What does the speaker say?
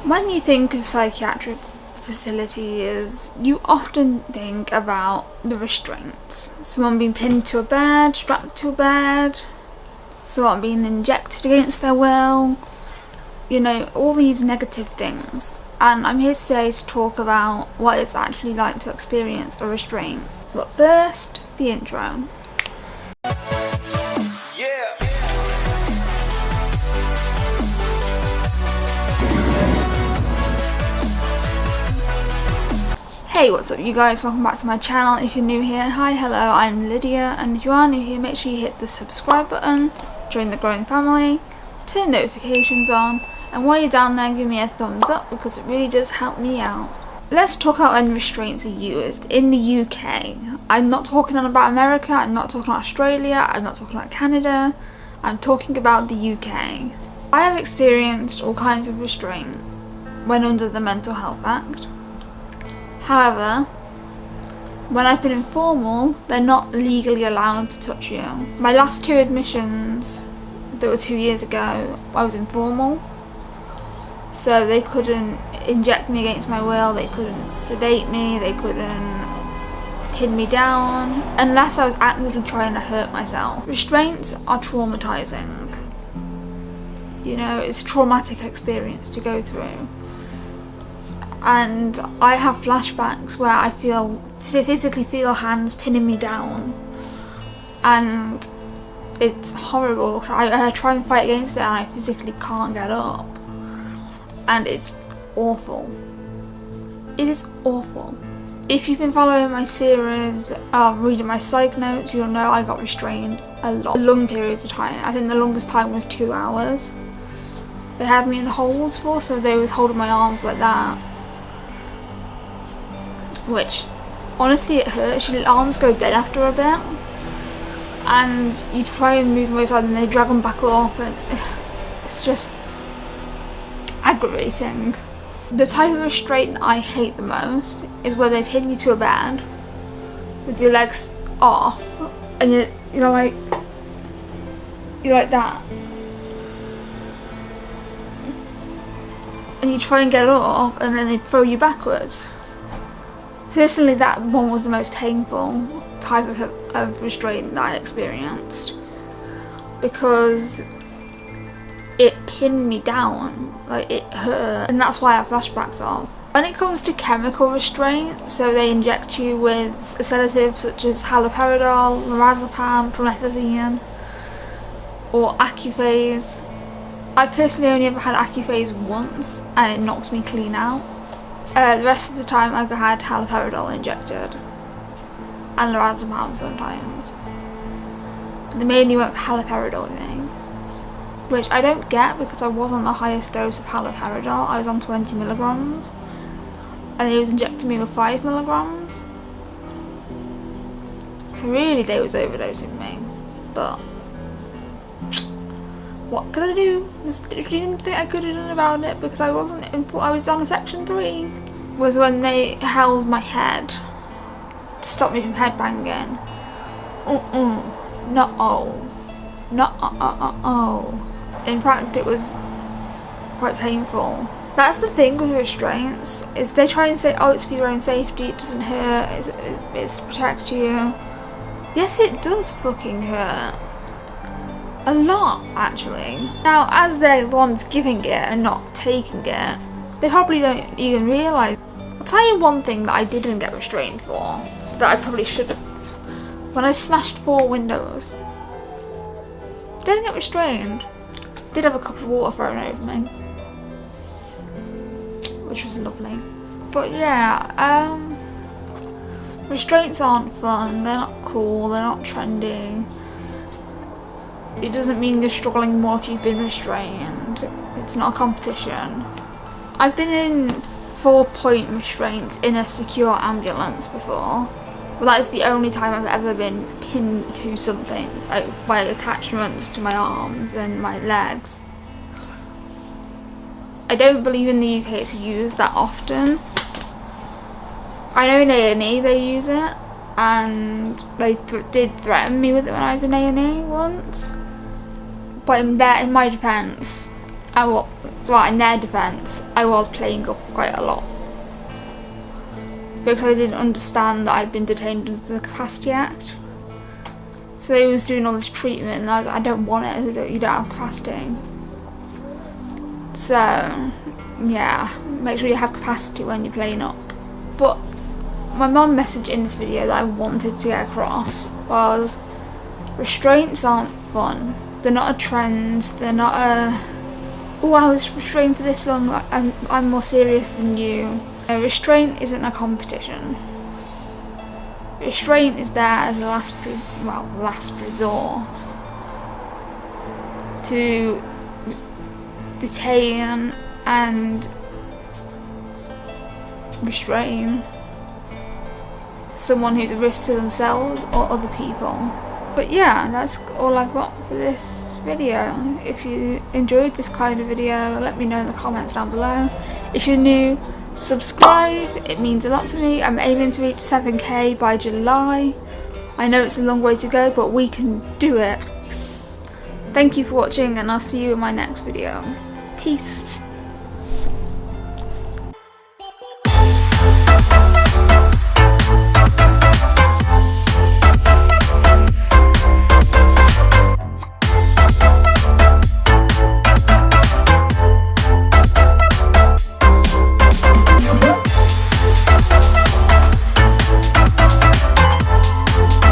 When you think of psychiatric facilities, you often think about the restraints. Someone being pinned to a bed, strapped to a bed, someone being injected against their will, you know, all these negative things. And I'm here today to talk about what it's actually like to experience a restraint. But first, the intro. Hey, what's up you guys, welcome back to my channel. If you're new here, hi, hello, I'm Lydia, and if you are new here, make sure you hit the subscribe button, join the growing family, turn notifications on, and while you're down there, give me a thumbs up because it really does help me out. Let's talk about when restraints are used in the UK. I'm not talking about America, I'm not talking about Australia, I'm not talking about Canada, I'm talking about the UK. I have experienced all kinds of restraint when under the Mental Health Act. However, when I've been informal, they're not legally allowed to touch you. My last two admissions, that were 2 years ago, I was informal. So they couldn't inject me against my will, they couldn't sedate me, they couldn't pin me down, unless I was actively trying to hurt myself. Restraints are traumatizing. You know, it's a traumatic experience to go through. And I have flashbacks where I physically feel hands pinning me down, and it's horrible. I try and fight against it and I physically can't get up, and it's awful. It is awful. If you've been following my series, reading my psych notes, you'll know I got restrained a lot, long periods of time. I think the longest time was 2 hours. They had me in holds for, so they was holding my arms like that. Which, honestly, it hurts. Your arms go dead after a bit, and you try and move them aside and they drag them back up, and it's just aggravating. The type of restraint that I hate the most is where they pin you to a bed with your legs off, and you're like that, and you try and get up, and then they throw you backwards. Personally, that one was the most painful type of restraint that I experienced, because it pinned me down, like it hurt, and that's why I have flashbacks of. When it comes to chemical restraint, so they inject you with a sedative such as haloperidol, lorazepam, promethazine, or Accuphase. I personally only ever had Accuphase once, and it knocked me clean out. The rest of the time I had haloperidol injected, and lorazepam sometimes. But they mainly went for haloperidol with me, which I don't get because I was on the highest dose of haloperidol. I was on 20 milligrams, and he was injecting me with 5 milligrams. So really they was overdosing me, but what could I do? There's nothing I could have done about it because I was on a section 3. Was when they held my head to stop me from headbanging. No. In fact, it was quite painful. That's the thing with restraints, is they try and say, oh, it's for your own safety, it doesn't hurt, it's to protect you. Yes, it does fucking hurt. A lot, actually. Now, as they're the ones giving it and not taking it, they probably don't even realise. I'll tell you one thing that I didn't get restrained for, that I probably should have. When I smashed 4 windows. Didn't get restrained. Did have a cup of water thrown over me, which was lovely. But yeah, restraints aren't fun, they're not cool, they're not trendy. It doesn't mean you're struggling more if you've been restrained. It's not a competition. I've been in 4-point restraints in a secure ambulance before. But that is the only time I've ever been pinned to something, like by attachments to my arms and my legs. I don't believe in the UK it's used that often. I know in A&E they use it, and they did threaten me with it when I was in A&E once. But in my defence, well, in their defence, I was playing up quite a lot. Because I didn't understand that I'd been detained under the Capacity Act. So they was doing all this treatment and I was like, I don't want it, you don't have capacity. So, yeah, make sure you have capacity when you're playing up. But my mum messaged in this video that I wanted to get across was, restraints aren't fun. They're not a trend, they're not a, oh, I was restrained for this long, I'm more serious than you. A restraint isn't a competition. Restraint is there as a last resort to detain and restrain someone who's a risk to themselves or other people. But yeah, that's all I've got for this video. If you enjoyed this kind of video, let me know in the comments down below. If you're new, subscribe, it means a lot to me. I'm aiming to reach 7k by July. I know it's a long way to go, but we can do it. Thank you for watching and I'll see you in my next video. Peace.